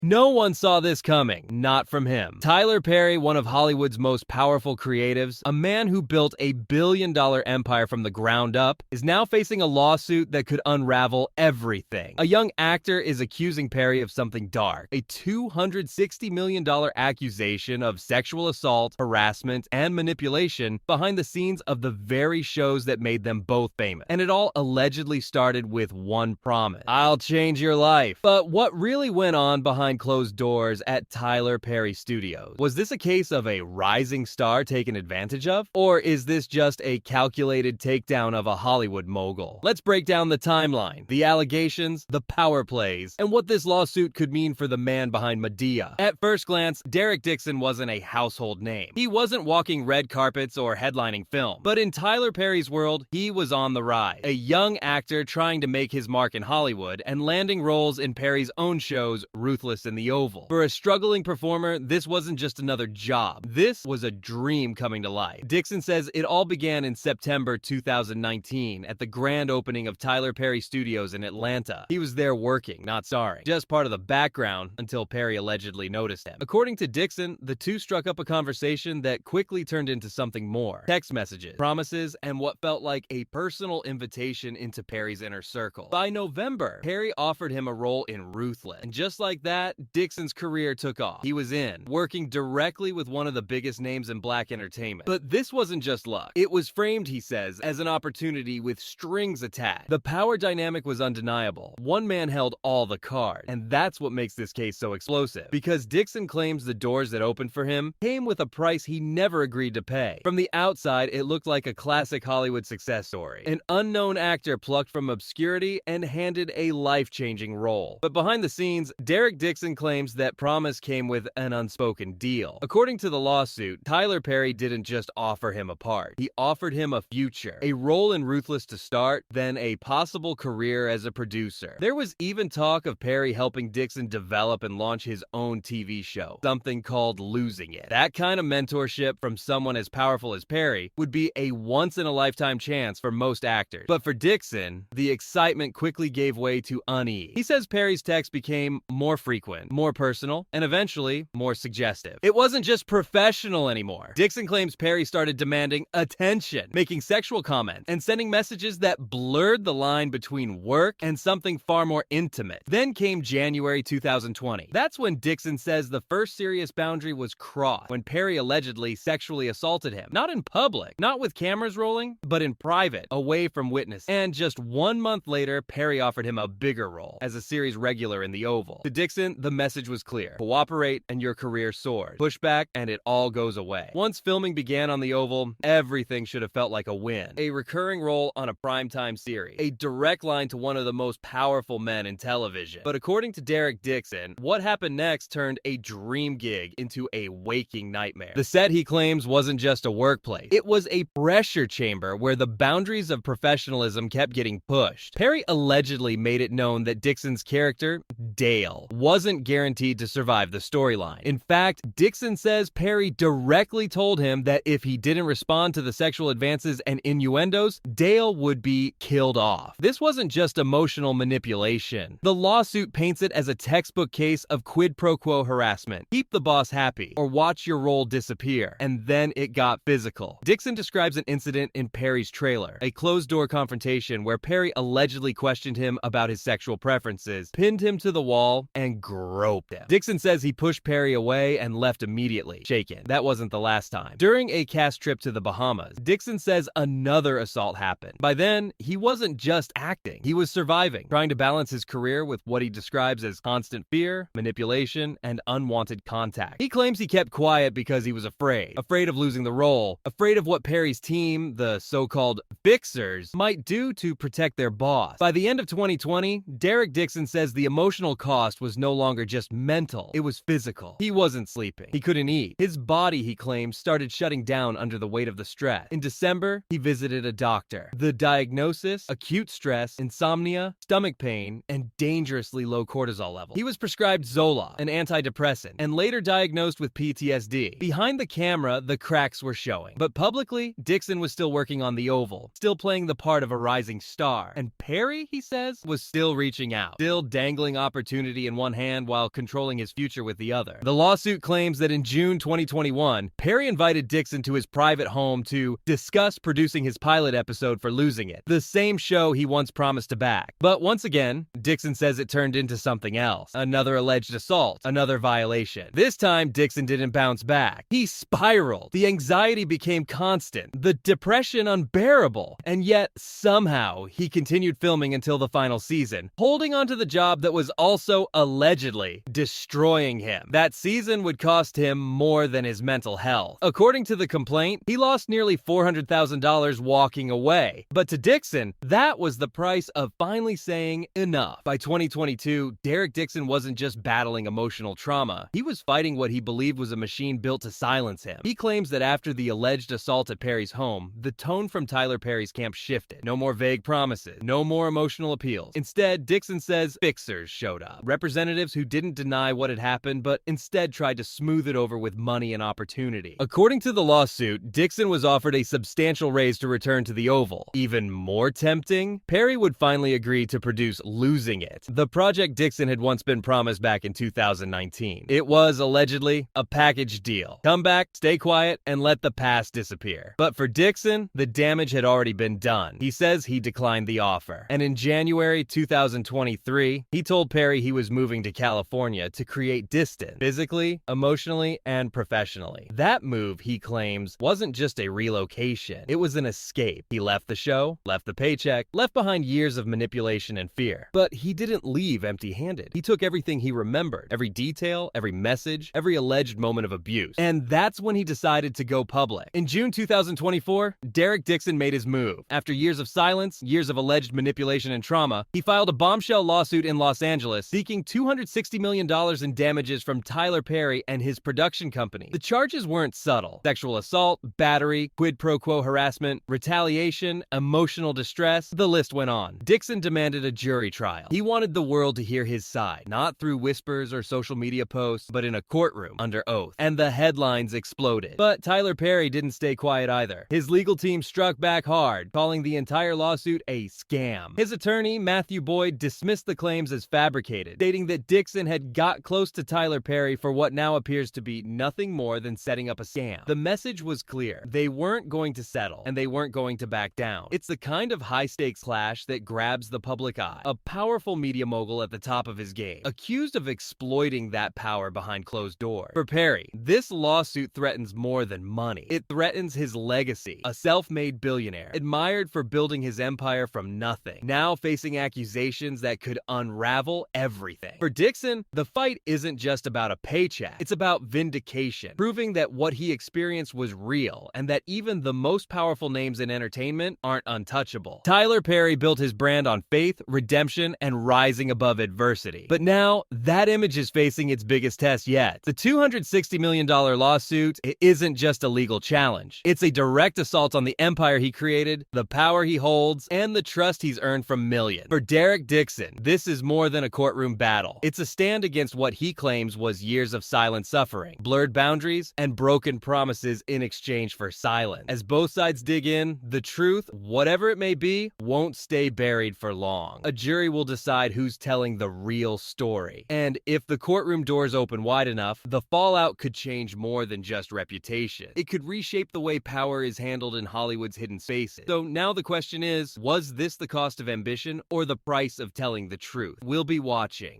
No one saw this coming, not from him. Tyler Perry, one of Hollywood's most powerful creatives, a man who built a billion-dollar empire from the ground up, is now facing a lawsuit that could unravel everything. A young actor is accusing Perry of something dark, a $260 million accusation of sexual assault, harassment, and manipulation behind the scenes of the very shows that made them both famous. And it all allegedly started with one promise: I'll change your life. But what really went on behind closed doors at Tyler Perry Studios? Was this a case of a rising star taken advantage of? Or is this just a calculated takedown of a Hollywood mogul? Let's break down the timeline, the allegations, the power plays, and what this lawsuit could mean for the man behind Madea. At first glance, Derek Dixon wasn't a household name. He wasn't walking red carpets or headlining film. But in Tyler Perry's world, he was on the rise. A young actor trying to make his mark in Hollywood and landing roles in Perry's own shows, Ruthless in the Oval. For a struggling performer, this wasn't just another job. This was a dream coming to life. Dixon says it all began in September 2019 at the grand opening of Tyler Perry Studios in Atlanta. He was there working, not starring, just part of the background until Perry allegedly noticed him. According to Dixon, the two struck up a conversation that quickly turned into something more: text messages, promises, and what felt like a personal invitation into Perry's inner circle. By November, Perry offered him a role in Ruthless, and just like that, Dixon's career took off. He was in, working directly with one of the biggest names in black entertainment. But this wasn't just luck. It was framed, he says, as an opportunity with strings attached. The power dynamic was undeniable. One man held all the cards, and that's what makes this case so explosive. Because Dixon claims the doors that opened for him came with a price he never agreed to pay. From the outside, it looked like a classic Hollywood success story. An unknown actor plucked from obscurity and handed a life-changing role. But behind the scenes, Derek Dixon claims that promise came with an unspoken deal. According to the lawsuit, Tyler Perry didn't just offer him a part. He offered him a future, a role in Ruthless to start, then a possible career as a producer. There was even talk of Perry helping Dixon develop and launch his own TV show, something called Losing It. That kind of mentorship from someone as powerful as Perry would be a once-in-a-lifetime chance for most actors. But for Dixon, the excitement quickly gave way to unease. He says Perry's texts became more frequent, more personal, and eventually more suggestive. It wasn't just professional anymore. Dixon claims Perry started demanding attention, making sexual comments, and sending messages that blurred the line between work and something far more intimate. Then came January 2020. That's when Dixon says the first serious boundary was crossed, when Perry allegedly sexually assaulted him. Not in public, not with cameras rolling, but in private, away from witnesses. And just 1 month later, Perry offered him a bigger role as a series regular in The Oval. To Dixon, the message was clear: cooperate and your career soars. Push back and it all goes away. Once filming began on The Oval, everything should have felt like a win. A recurring role on a primetime series. A direct line to one of the most powerful men in television. But according to Derek Dixon, what happened next turned a dream gig into a waking nightmare. The set, he claims, wasn't just a workplace. It was a pressure chamber where the boundaries of professionalism kept getting pushed. Perry allegedly made it known that Dixon's character, Dale, wasn't guaranteed to survive the storyline. In fact, Dixon says Perry directly told him that if he didn't respond to the sexual advances and innuendos, Dale would be killed off. This wasn't just emotional manipulation. The lawsuit paints it as a textbook case of quid pro quo harassment. Keep the boss happy, or watch your role disappear. And then it got physical. Dixon describes an incident in Perry's trailer, a closed-door confrontation where Perry allegedly questioned him about his sexual preferences, pinned him to the wall, and groped him. Dixon says he pushed Perry away and left immediately, shaken. That wasn't the last time. During a cast trip to the Bahamas, Dixon says another assault happened. By then, he wasn't just acting. He was surviving, trying to balance his career with what he describes as constant fear, manipulation, and unwanted contact. He claims he kept quiet because he was afraid. Afraid of losing the role. Afraid of what Perry's team, the so-called fixers, might do to protect their boss. By the end of 2020, Derek Dixon says the emotional cost was no longer just mental. It was physical. He wasn't sleeping. He couldn't eat. His body, he claims, started shutting down under the weight of the stress. In December, he visited a doctor. The diagnosis: acute stress, insomnia, stomach pain, and dangerously low cortisol level. He was prescribed Zoloft, an antidepressant, and later diagnosed with PTSD. Behind the camera, the cracks were showing. But publicly, Dixon was still working on The Oval, still playing the part of a rising star. And Perry, he says, was still reaching out, still dangling opportunity in one hand hand while controlling his future with the other. The lawsuit claims that in June 2021, Perry invited Dixon to his private home to discuss producing his pilot episode for Losing It, the same show he once promised to back. But once again, Dixon says it turned into something else. Another alleged assault, another violation. This time, Dixon didn't bounce back. He spiraled. The anxiety became constant, the depression unbearable, and yet somehow he continued filming until the final season, holding onto the job that was also allegedly destroying him. That season would cost him more than his mental health. According to the complaint, he lost nearly $400,000 walking away. But to Dixon, that was the price of finally saying enough. By 2022, Derek Dixon wasn't just battling emotional trauma. He was fighting what he believed was a machine built to silence him. He claims that after the alleged assault at Perry's home, the tone from Tyler Perry's camp shifted. No more vague promises, no more emotional appeals. Instead, Dixon says fixers showed up. Representatives who didn't deny what had happened, but instead tried to smooth it over with money and opportunity. According to the lawsuit, Dixon was offered a substantial raise to return to the Oval. Even more tempting, Perry would finally agree to produce Losing It, the project Dixon had once been promised back in 2019. It was, allegedly, a package deal. Come back, stay quiet, and let the past disappear. But for Dixon, the damage had already been done. He says he declined the offer. And in January 2023, he told Perry he was moving to California to create distance, physically, emotionally, and professionally. That move, he claims, wasn't just a relocation. It was an escape. He left the show, left the paycheck, left behind years of manipulation and fear. But he didn't leave empty-handed. He took everything he remembered, every detail, every message, every alleged moment of abuse. And that's when he decided to go public. In June 2024, Derek Dixon made his move. After years of silence, years of alleged manipulation and trauma, he filed a bombshell lawsuit in Los Angeles seeking $260 million in damages from Tyler Perry and his production company. The charges weren't subtle. Sexual assault, battery, quid pro quo harassment, retaliation, emotional distress, the list went on. Dixon demanded a jury trial. He wanted the world to hear his side, not through whispers or social media posts, but in a courtroom, under oath. And the headlines exploded. But Tyler Perry didn't stay quiet either. His legal team struck back hard, calling the entire lawsuit a scam. His attorney, Matthew Boyd, dismissed the claims as fabricated, stating that Dixon had got close to Tyler Perry for what now appears to be nothing more than setting up a scam. The message was clear. They weren't going to settle, and they weren't going to back down. It's the kind of high-stakes clash that grabs the public eye. A powerful media mogul at the top of his game, accused of exploiting that power behind closed doors. For Perry, this lawsuit threatens more than money. It threatens his legacy. A self-made billionaire, admired for building his empire from nothing, now facing accusations that could unravel everything. For Dixon, the fight isn't just about a paycheck. It's about vindication, proving that what he experienced was real, and that even the most powerful names in entertainment aren't untouchable. Tyler Perry built his brand on faith, redemption, and rising above adversity. But now, that image is facing its biggest test yet. The $260 million lawsuit isn't just a legal challenge. It's a direct assault on the empire he created, the power he holds, and the trust he's earned from millions. For Derek Dixon, this is more than a courtroom battle. It's a stand against what he claims was years of silent suffering, blurred boundaries, and broken promises in exchange for silence. As both sides dig in, the truth, whatever it may be, won't stay buried for long. A jury will decide who's telling the real story. And if the courtroom doors open wide enough, the fallout could change more than just reputation. It could reshape the way power is handled in Hollywood's hidden spaces. So now the question is, was this the cost of ambition or the price of telling the truth? We'll be watching.